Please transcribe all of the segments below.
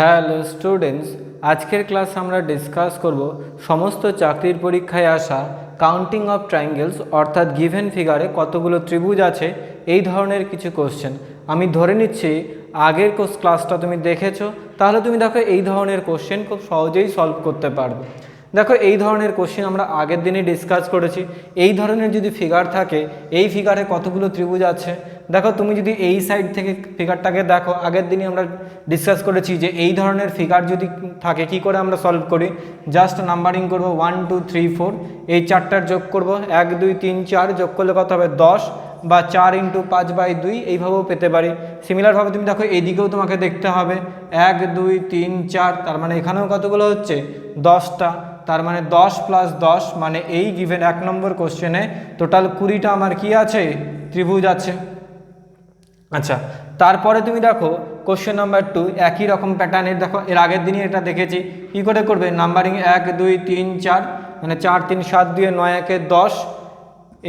Hello students, আজকের class আমরা discuss করব সমস্ত চাকরির পরীক্ষায় আসা কাউন্টিং অফ ট্রায়াঙ্গেলস অর্থাৎ গিভেন ফিগারে কতগুলো ত্রিভুজ আছে এই ধরনের কিছু কোশ্চেন। আমি ধরে নিচ্ছি আগের ক্লাসটা তুমি দেখেছো, তাহলে তুমি দেখো এই ধরনের কোশ্চেন খুব সহজেই সলভ করতে পারবে। দেখো এই ধরনের কোশ্চেন আমরা আগের দিনে ডিসকাস করেছি। এই ধরনের যদি ফিগার থাকে, এই ফিগারে কতগুলো ত্রিভুজ আছে, দেখো তুমি যদি এই সাইড থেকে ফিগারটাকে দেখো, আগের দিনে আমরা ডিসকাস করেছি যে এই ধরনের ফিগার যদি থাকে কি করে আমরা সলভ করি। জাস্ট নাম্বারিং করব 1 2 3 4, এই চারটার যোগ করব 1 2 3 4, যোগ করলে কত হবে 10 বা 4 × 5/2 এইভাবেও পেতে পারি। সিমিলারভাবে তুমি দেখো এইদিকেও তোমাকে দেখতে হবে 1 2 3 4, তার মানে এখানেও কতগুলো হচ্ছে 10টা, তার মানে 10 + 10 মানে এই গিভেন 1 নম্বর কোশ্চেনে টোটাল 20টা আমার কি আছে, ত্রিভুজ আছে। আচ্ছা, তারপরে তুমি দেখো কোশ্চেন নাম্বার 2 একই রকম প্যাটার্নের, দেখো এর আগের দিনই এটা দেখেছি। কী করে করবে, নাম্বারিং 1 2 3 4 মানে 4 3 7 2 9 1 10,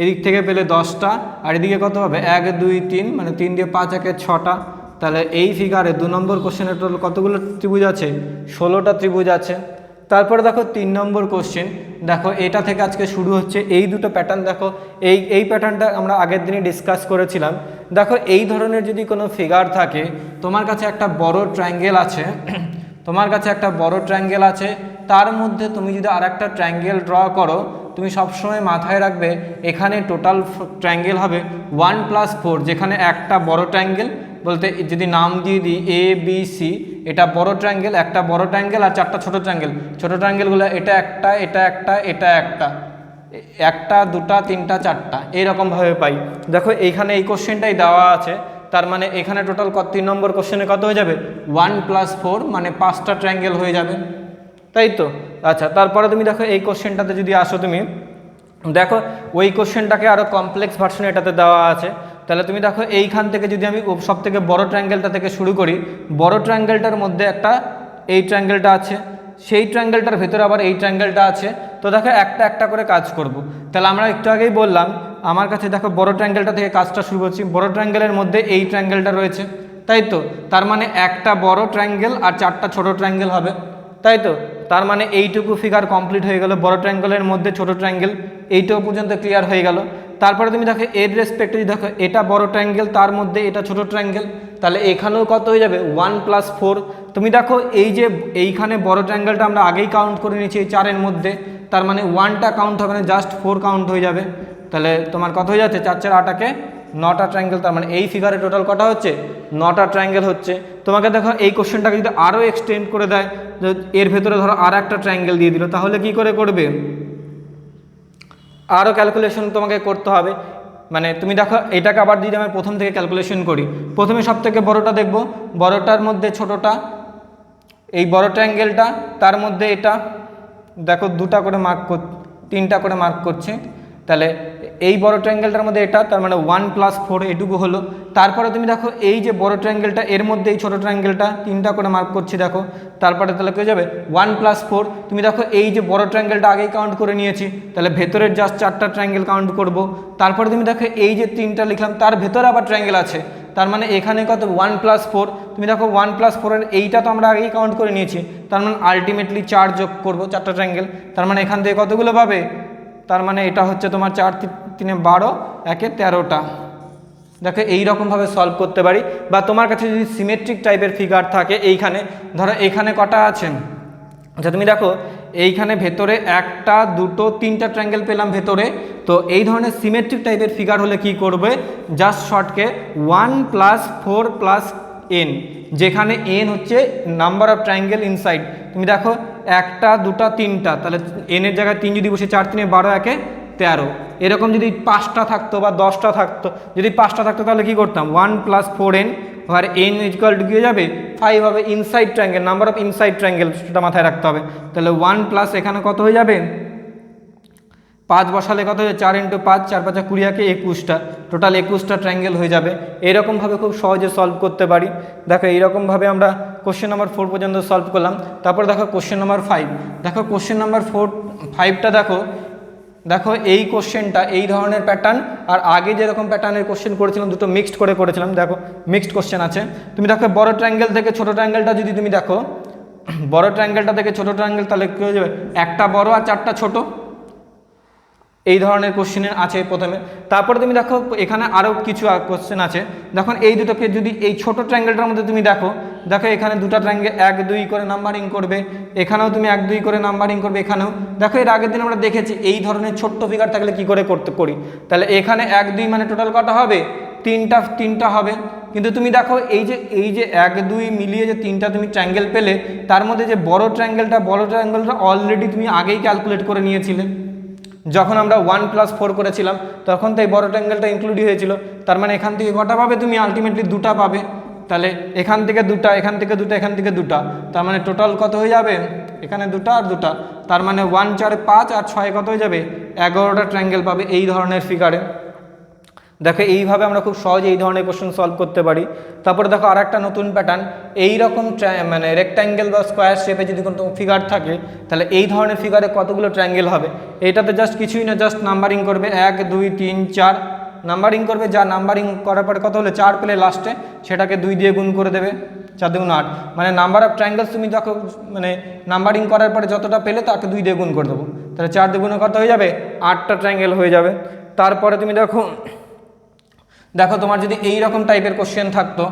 এদিক থেকে পেলে 10টা, আর এদিকে কত হবে 1 2 3 মানে 3 দিয়ে 5 1 6টা। তাহলে এই ফিগারে 2 নম্বর কোশ্চেনের টোটাল কতগুলো ত্রিভুজ আছে, 16টা ত্রিভুজ আছে। তারপরে দেখো 3 নম্বর কোশ্চেন, দেখো এটা থেকে আজকে শুরু হচ্ছে। এই দুটো প্যাটার্ন দেখো, এই প্যাটার্নটা আমরা আগের দিনই ডিসকাস করেছিলাম। দেখো এই ধরনের যদি কোনো ফিগার থাকে, তোমার কাছে একটা বড় ট্রায়াঙ্গেল আছে, তোমার কাছে একটা বড় ট্রায়াঙ্গেল আছে, তার মধ্যে তুমি যদি আর একটা ট্রায়াঙ্গেল ড্র করো, তুমি সবসময় মাথায় রাখবে এখানে টোটাল ট্রায়াঙ্গেল হবে 1 + 4, যেখানে একটা বড় ট্রায়াঙ্গেল বলতে যদি নাম দিয়ে দিই ABC, এটা বড় ট্রায়াঙ্গেল, একটা বড় ট্রায়াঙ্গেল আর চারটা ছোট ট্রায়াঙ্গেল। ছোট ট্রায়াঙ্গেলগুলো এটা একটা, এটা একটা, এটা একটা, একটা দুটা তিনটা চারটা, এইরকমভাবে পাই। দেখো এইখানে এই কোশ্চেনটাই দেওয়া আছে, তার মানে এখানে টোটাল 3 নম্বর কোশ্চেনে কত হয়ে যাবে 1 + 4 মানে 5টা ট্রায়াঙ্গেল হয়ে যাবে, তাই তো। আচ্ছা, তারপরে তুমি দেখো এই কোশ্চেনটাতে যদি আসো, তুমি দেখো ওই কোশ্চেনটাকে আরও কমপ্লেক্স ভার্সনে এটাতে দেওয়া আছে। তাহলে তুমি দেখো এইখান থেকে যদি আমি সব থেকে বড় ট্রায়াঙ্গেলটা থেকে শুরু করি, বড় ট্রায়াঙ্গেলটার মধ্যে একটা এই ট্রায়াঙ্গেলটা আছে, সেই ট্রায়াঙ্গেলটার ভেতরে আবার এই ট্রায়াঙ্গেলটা আছে। তো দেখো একটা একটা করে কাজ করব। তাহলে আমরা একটু আগেই বললাম, আমার কাছে দেখো বড় ট্রায়াঙ্গেলটা থেকে কাজটা শুরু করছি। বড় ট্রায়াঙ্গেলের মধ্যে এই ট্রায়াঙ্গেলটা রয়েছে, তাই তো। তার মানে একটা বড় ট্রায়াঙ্গেল আর চারটা ছোট ট্রায়াঙ্গেল হবে, তাই তো। তার মানে এইটুকু ফিগার কমপ্লিট হয়ে গেল, বড় ট্রায়াঙ্গেলের মধ্যে ছোট ট্রায়াঙ্গেল, এইটাও পর্যন্ত ক্লিয়ার হয়ে গেল। তারপরে তুমি দেখো এর রেসপেক্টে দেখো এটা বড় ট্রায়াঙ্গেল, তার মধ্যে এটা ছোট ট্রায়াঙ্গেল, তাহলে এখানেও কত হয়ে যাবে 1 + 4। তুমি দেখো এই যে এইখানে বড় ট্রায়াঙ্গেলটা আমরা আগেই কাউন্ট করে নিয়েছি এই 4-এর মধ্যে, তার মানে 1টা কাউন্ট হবে না, জাস্ট 4 কাউন্ট হয়ে যাবে। তাহলে তোমার কত হয়ে যাচ্ছে 4 4 8 9টা ট্রায়াঙ্গেল, তার মানে এই ফিগারে টোটাল কটা হচ্ছে 9টা ট্রায়াঙ্গেল হচ্ছে। তোমাকে দেখো এই কোশ্চেনটাকে যদি আরও এক্সটেন্ড করে দেয়, এর ভেতরে ধরো আর একটা ট্রায়াঙ্গেল দিয়ে দিল, তাহলে কি করে করবে, আরও ক্যালকুলেশন তোমাকে করতে হবে। মানে তুমি দেখো এটাকে আবার যদি আমি প্রথম থেকে ক্যালকুলেশন করি, প্রথমে সব থেকে বড়োটা দেখব, বড়টার মধ্যে ছোটোটা, এই বড় ট্রায়াঙ্গেলটা, তার মধ্যে এটা দেখো 2টা করে মার্ক 3টা করে মার্ক করছে। তাহলে এই বড় ট্রায়াঙ্গেলটার মধ্যে এটা, তার মানে 1 + 4 এটুকু হলো। তারপরে তুমি দেখো এই যে বড় ট্রায়াঙ্গেলটা, এর মধ্যে এই ছোটো ট্রায়াঙ্গেলটা 3টা করে মার্ক করছি দেখো। তারপরে তাহলে কী হয়ে যাবে 1 + 4। তুমি দেখো এই যে বড় ট্রায়াঙ্গেলটা আগেই কাউন্ট করে নিয়েছি, তাহলে ভেতরের জাস্ট 4টা ট্রায়াঙ্গেল কাউন্ট করব। তারপরে তুমি দেখো এই যে 3টা লিখলাম, তার ভেতরে আবার ট্রায়াঙ্গেল আছে, তার মানে এখানে কত 1 + 4। তুমি দেখো 1 + 4 এর এইটা তো আমরা আগেই কাউন্ট করে নিয়েছি, তার মানে আলটিমেটলি 4 যোগ করব, 4টা ট্রায়াঙ্গেল, তার মানে এখান থেকে কতগুলো পাবে, তার মানে এটা হচ্ছে তোমার 4 3 12 1 13টা। দেখো এইরকমভাবে সলভ করতে পারি। বা তোমার কাছে যদি সিমেট্রিক টাইপের ফিগার থাকে, এইখানে ধরো এইখানে কটা আছে, আচ্ছা তুমি দেখো এইখানে ভেতরে 1টা 2টো 3টা ট্রায়াঙ্গেল পেলাম ভেতরে। তো এই ধরনের সিমেট্রিক টাইপের ফিগার হলে কি করবে, জাস্ট শর্টকে 1 + 4 + n, যেখানে n হচ্ছে নাম্বার অফ ট্রায়াঙ্গেল ইনসাইড। তুমি দেখো 1টা 2টা 3টা, তাহলে n এর জায়গায় 3 যদি বসে 4 3 12 1 13, এরকম যদি 5টা থাকতো বা 10টা থাকতো, যদি 5টা থাকতো তাহলে কি করতাম 1 + 4n, আর n = কি হয়ে যাবে 5 হবে, inside triangle, number of inside triangle, সেটা মাথায় রাখতে হবে। তাহলে 1 প্লাস এখানে কত হয়ে যাবে 5 বসালে কত হয়ে 4 × 5 4 5 20 21টা, টোটাল 21টা ট্রায়াঙ্গেল হয়ে যাবে। এরকমভাবে খুব সহজে সলভ করতে পারি। দেখো এইরকমভাবে আমরা কোশ্চেন নাম্বার 4 পর্যন্ত সলভ করলাম। তারপর দেখো কোশ্চেন নাম্বার 5, দেখো কোশ্চেন নাম্বার 5টা দেখো, দেখো এই কোশ্চেনটা এই ধরনের প্যাটার্ন, আর আগে যেরকম প্যাটার্নের কোশ্চেন করেছিলাম দুটো মিক্সড করে করেছিলাম, দেখো মিক্সড কোশ্চেন আছে। তুমি দেখো বড় ট্রায়াঙ্গেল থেকে ছোট ট্রায়াঙ্গেলটা যদি তুমি দেখো, বড় ট্রায়াঙ্গেলটা থেকে ছোট ট্রায়াঙ্গেল, তাহলে কী হয়ে যাবে, একটা বড় আর চারটা ছোট, এই ধরনের কোশ্চেনের আছে প্রথমে। তারপরে তুমি দেখো এখানে আরও কিছু কোশ্চেন আছে। দেখুন এই দুটোকে যদি এই ছোট ট্রায়াঙ্গেলটার মধ্যে তুমি দেখো এখানে দুটো ট্রায়াঙ্গেল 1 2 করে নাম্বারিং করবে, এখানেও তুমি 1 2 করে নাম্বারিং করবে, এখানেও দেখো এর আগের দিন আমরা দেখেছি এই ধরনের ছোট্ট ফিগার থাকলে কি করে করি। তাহলে এখানে 1 2 মানে টোটাল কটা হবে, তিনটা হবে। কিন্তু তুমি দেখো এই যে 1 2 মিলিয়ে যে তিনটা তুমি ট্রায়াঙ্গেল পেলে, তার মধ্যে যে বড় ট্রায়াঙ্গেলটা অলরেডি তুমি আগেই ক্যালকুলেট করে নিয়েছিলে। যখন আমরা 1 + 4 করেছিলাম তখন তো এই বড় ট্রায়াঙ্গেলটা ইনক্লুড হয়েছিল। তার মানে এখান থেকে কটা পাবে তুমি, আলটিমেটলি দুটা পাবে। তাহলে এখান থেকে দুটা, এখান থেকে দুটা, এখান থেকে দুটা, তার মানে টোটাল কত হয়ে যাবে, এখানে দুটা আর দুটা, তার মানে 1 4 5 আর 6 কত হয়ে যাবে, 11টা ট্রায়াঙ্গেল পাবে এই ধরনের ফিগারে। দেখো এইভাবে আমরা খুব সহজে এই ধরনের কোশ্চেন সলভ করতে পারি। তারপরে দেখো আর একটা নতুন প্যাটার্ন, এইরকম মানে রেক্ট্যাঙ্গেল বা স্কোয়ার শেপে যদি কোনো ফিগার থাকে তাহলে এই ধরনের ফিগারে কতগুলো ট্রায়াঙ্গেল হবে। এইটাতে জাস্ট কিছুই না, জাস্ট নাম্বারিং করবে 1 2 3 4 নাম্বারিং করবে, যা নাম্বারিং করার পরে কত হলে 4 পেলে লাস্টে সেটাকে 2 দিয়ে গুণ করে দেবে, 4 2 8, মানে নাম্বার অফ ট্রায়াঙ্গেলস তুমি দেখো মানে নাম্বারিং করার পরে যতটা পেলে তাকে 2 দিয়ে গুণ করে দেবো, তাহলে 4 2 কত হয়ে যাবে, 8টা ট্রায়াঙ্গেল হয়ে যাবে। তারপরে তুমি দেখো তোমার যদি এই রকম টাইপের কোশ্চেন থাকতো,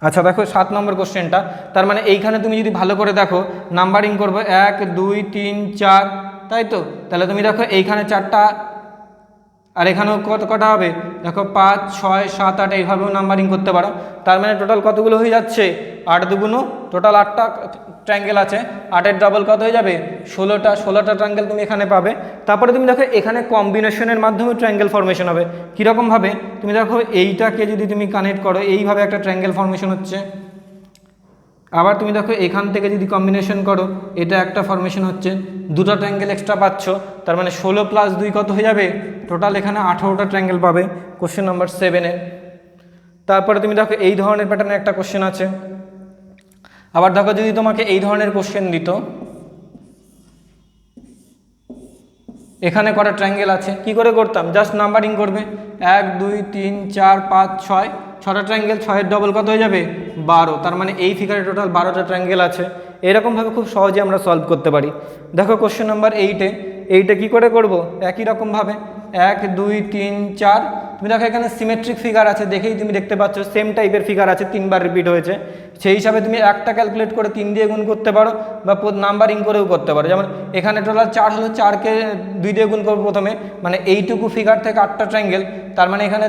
আচ্ছা দেখো 7 নম্বর কোশ্চেনটা, তার মানে এইখানে তুমি যদি ভালো করে দেখো নাম্বারিং করবো 1 2 3 4, তাই তো, তাহলে তুমি দেখো এইখানে 4টা আর এখানেও কটা হবে, দেখো 5 6 7 8 এইভাবেও নাম্বারিং করতে পারো। তার মানে টোটাল কতগুলো হয়ে যাচ্ছে, 8 2 টোটাল 8টা ট্রায়াঙ্গেল আছে, 8-এর ডবল কত হয়ে যাবে, 16টা ট্রায়াঙ্গেল তুমি এখানে পাবে। তারপরে তুমি দেখো এখানে কম্বিনেশনের মাধ্যমে ট্রায়াঙ্গেল ফর্মেশন হবে। কীরকমভাবে, তুমি দেখো এইটাকে যদি তুমি কানেক্ট করো এইভাবে একটা ট্রায়াঙ্গেল ফর্মেশন হচ্ছে, আবার তুমি দেখো এখান থেকে যদি কম্বিনেশন করো এটা একটা ফর্মেশন হচ্ছে, দুটো ট্রায়াঙ্গেল এক্সট্রা পাচ্ছ, তার মানে 16 + 2 কত হয়ে যাবে, টোটাল এখানে 18টা ট্রায়াঙ্গেল পাবে কোশ্চেন নাম্বার 7-এ। তারপরে তুমি দেখো এই ধরনের প্যাটার্নের একটা কোশ্চেন আছে। আবার দেখো যদি তোমাকে এই ধরনের কোশ্চেন দিত, এখানে কটা ট্রায়াঙ্গেল আছে, কি করে করতাম, জাস্ট নাম্বারিং করবে 1 2 3 4 5 6, 6টা ট্রায়াঙ্গেল, 6-এর ডবল কত হয়ে যাবে, 12, তার মানে এই ফিগারে টোটাল 12টা ট্রায়াঙ্গেল আছে। এরকমভাবে খুব সহজে আমরা সলভ করতে পারি। দেখো কোশ্চেন নাম্বার 8-এ কি করে করব, একই রকমভাবে 1 2 3 4, তুমি দেখো এখানে সিমেট্রিক ফিগার আছে, দেখেই তুমি দেখতে পাচ্ছ সেম টাইপের ফিগার আছে, 3বার রিপিট হয়েছে, সেই হিসাবে তুমি একটা ক্যালকুলেট করে 3 দিয়ে গুণ করতে পারো বা নাম্বারিং করেও করতে পারো। যেমন এখানে টোটাল 4 হলো, 4কে 2 দিয়ে গুণ করবো প্রথমে, মানে এইটুকু ফিগার থেকে 8টা ট্রায়াঙ্গেল, তার মানে এখানে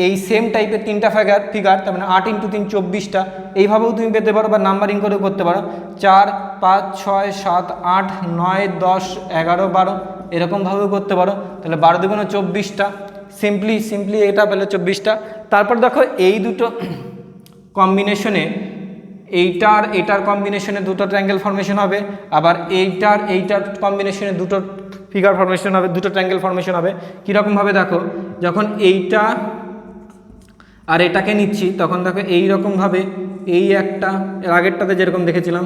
এই সেম টাইপের 3টা ফিগার, তার মানে 8 × 3 24টা, এইভাবেও তুমি পেতে পারো বা নাম্বারিং করেও করতে পারো, 4 5 6 7 8 9 10 11 12 এরকমভাবেও করতে পারো। তাহলে 12 2 24টা, সিম্পলি এটা পেলে 24টা। তারপর দেখো এই দুটো কম্বিনেশনে এইটার কম্বিনেশনে দুটো ট্রায়াঙ্গেল ফর্মেশন হবে, আবার এইটার কম্বিনেশনে দুটো ফিগার ফর্মেশন হবে, দুটো ট্রায়াঙ্গেল ফর্মেশন হবে। কীরকমভাবে দেখো, যখন এইটা আর এটাকে নিচ্ছি তখন দেখো এইরকমভাবে এই একটা, এর আগেরটাতে যেরকম দেখেছিলাম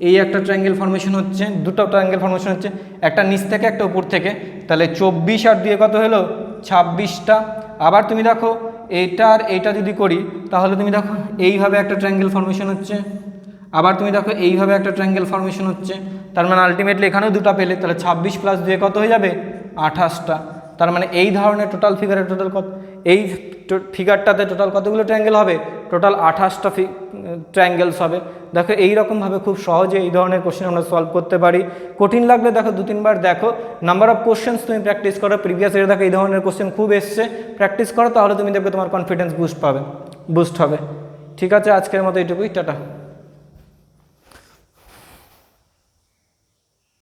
এই একটা ট্রায়াঙ্গেল ফর্মেশন হচ্ছে, দুটো ট্রায়াঙ্গেল ফর্মেশন হচ্ছে, একটা নিচ থেকে একটা উপর থেকে, তাহলে 24 আর দিয়ে কত হলো 26টা। আবার তুমি দেখো এইটা যদি করি তাহলে তুমি দেখো এইভাবে একটা ট্রায়াঙ্গেল ফর্মেশন হচ্ছে, আবার তুমি দেখো এইভাবে একটা ট্রায়াঙ্গেল ফর্মেশন হচ্ছে, তার মানে আলটিমেটলি এখানেও দুটো পেলে, তাহলে 26 + 2 কত হয়ে যাবে, 28টা। তার মানে এই ধরনের টোটাল ফিগারের টোটাল কত, এই ফিগারটাতে টোটাল কতগুলো ট্রায়াঙ্গেল হবে, টোটাল 28টা ট্রায়াঙ্গেলস হবে। দেখো এইরকমভাবে খুব সহজে এই ধরনের কোশ্চেন আমরা সলভ করতে পারি। কঠিন লাগলে দেখো 2-3 বার দেখো, নাম্বার অফ কোশ্চেন্স তুমি প্র্যাকটিস করো, প্রিভিয়াস ইয়ারে দেখো এই ধরনের কোশ্চেন খুব এসছে, প্র্যাকটিস করো, তাহলে তুমি দেখবে তোমার কনফিডেন্স বুস্ট হবে। ঠিক আছে, আজকের মতো এইটুকুই, টাটা।